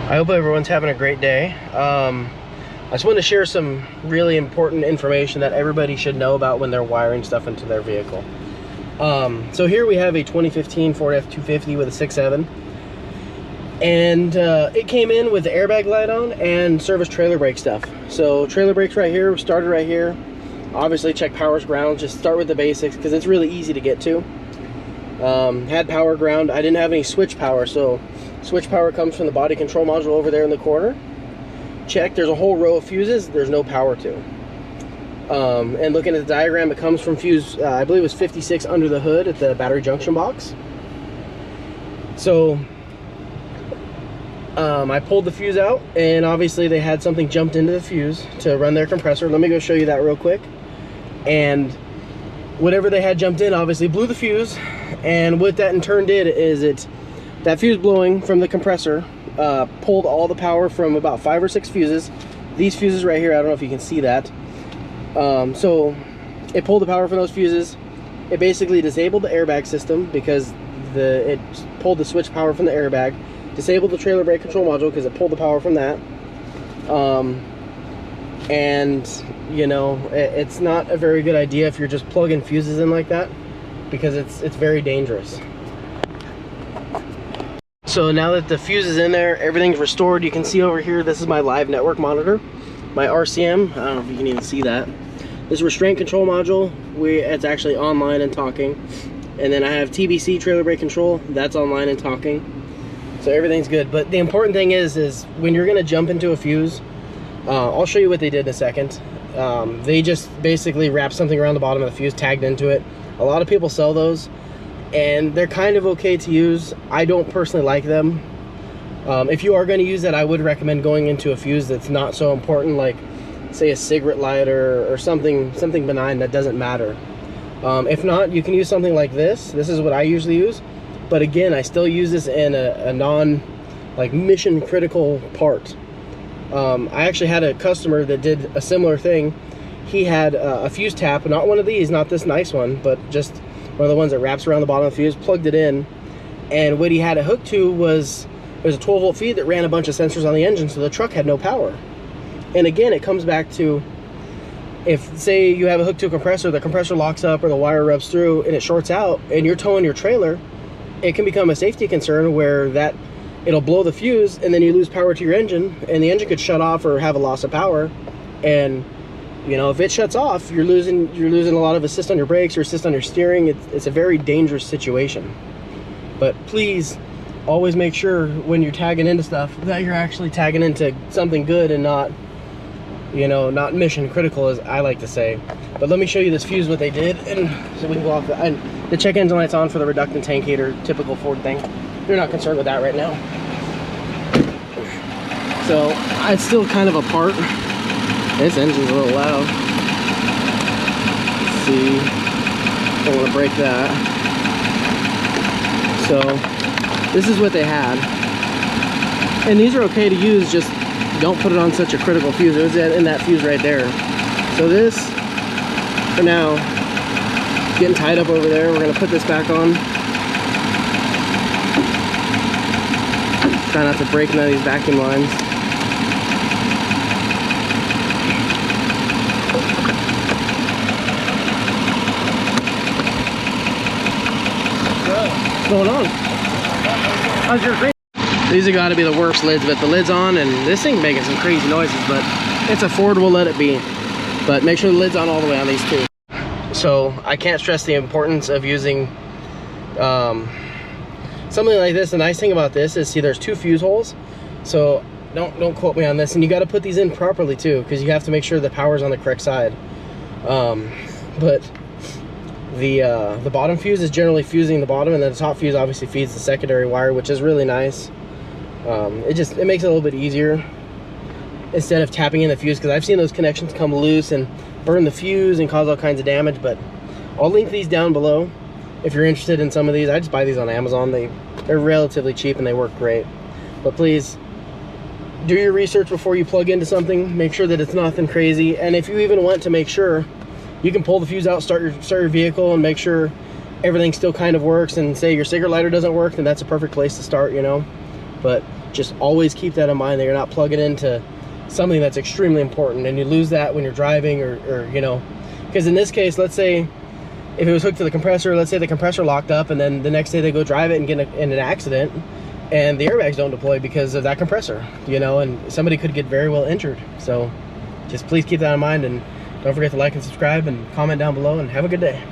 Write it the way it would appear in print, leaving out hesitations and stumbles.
I hope everyone's having a great day. I just want to share some really important information that everybody should know about when they're wiring stuff into their vehicle. So here we have a 2015 Ford F-250 with a 6.7, and it came in with the airbag light on and service trailer brake stuff. So trailer brakes right here, started right here. Obviously check powers, ground, just start with the basics because it's really easy to get to. Had power, ground. I didn't have any switch power, so switch power comes from the body control module over there in the corner. Check, there's a whole row of fuses, there's no power to. And looking at the diagram, it comes from fuse, I believe it was 56 under the hood at the battery junction box. So I pulled the fuse out, and obviously they had something jumped into the fuse to run their compressor. Let me go show you that real quick. And whatever they had jumped in obviously blew the fuse, and what that in turn did is that fuse blowing from the compressor pulled all the power from about 5 or 6 fuses. These fuses right here, I don't know if you can see that. So it pulled the power from those fuses. It basically disabled the airbag system because it pulled the switch power from the airbag, disabled the trailer brake control module because it pulled the power from that. And you know, it's not a very good idea if you're just plugging fuses in like that, because it's very dangerous. So now that the fuse is in there, everything's restored. You can see over here, this is my live network monitor, my RCM. I don't know if you can even see that. This restraint control module, it's actually online and talking. And then I have TBC, trailer brake control, that's online and talking. So everything's good. But the important thing is when you're gonna jump into a fuse, I'll show you what they did in a second. They just basically wrapped something around the bottom of the fuse, tagged into it. A lot of people sell those, and they're kind of okay to use. I don't personally like them. If you are going to use that, I would recommend going into a fuse that's not so important, like say a cigarette lighter or something benign that doesn't matter. If not, you can use something like this. This is what I usually use, but again, I still use this in a non like mission critical part. I actually had a customer that did a similar thing. He had a fuse tap, not one of these, not this nice one, but just one of the ones that wraps around the bottom of the fuse, plugged it in, and what he had it hooked to was, there's a 12-volt feed that ran a bunch of sensors on the engine, so the truck had no power. And again, it comes back to, if say you have it hooked to a compressor, the compressor locks up or the wire rubs through and it shorts out and you're towing your trailer, it can become a safety concern where it'll blow the fuse and then you lose power to your engine, and the engine could shut off or have a loss of power. And you know, if it shuts off, you're losing a lot of assist on your brakes or assist on your steering. It's a very dangerous situation. But please always make sure when you're tagging into stuff that you're actually tagging into something good and not, you know, not mission critical, as I like to say. But let me show you this fuse, what they did, and so we can go off the check engine light's on for the reductant tank heater, typical Ford thing. You're not concerned with that right now. So it's still kind of apart. This engine's a little loud. Let's see. Don't want to break that. So this is what they had. And these are okay to use, just don't put it on such a critical fuse. It was in that fuse right there. So this, for now, getting tied up over there. We're going to put this back on. Try not to break none of these vacuum lines. What's going on? How's your green? These have got to be the worst lids, but the lid's on, and this thing's making some crazy noises, but it's affordable, let it be. But make sure the lid's on all the way on these two. So I can't stress the importance of using something like this. The nice thing about this is, see, there's 2 fuse holes, so don't quote me on this, and you got to put these in properly too, because you have to make sure the power's on the correct side. But the bottom fuse is generally fusing the bottom, and then the top fuse obviously feeds the secondary wire, which is really nice. It makes it a little bit easier instead of tapping in the fuse, because I've seen those connections come loose and burn the fuse and cause all kinds of damage. But I'll link these down below if you're interested in some of these. I just buy these on Amazon. They're relatively cheap and they work great. But please do your research before you plug into something. Make sure that it's nothing crazy, and if you even want to make sure, you can pull the fuse out, start your vehicle, and make sure everything still kind of works. And say your cigarette lighter doesn't work, then that's a perfect place to start, you know. But just always keep that in mind, that you're not plugging into something that's extremely important and you lose that when you're driving, or you know, because in this case, let's say if it was hooked to the compressor, let's say the compressor locked up and then the next day they go drive it and get in an accident and the airbags don't deploy because of that compressor, you know, and somebody could get very well injured. So just please keep that in mind, and don't forget to like and subscribe and comment down below, and have a good day.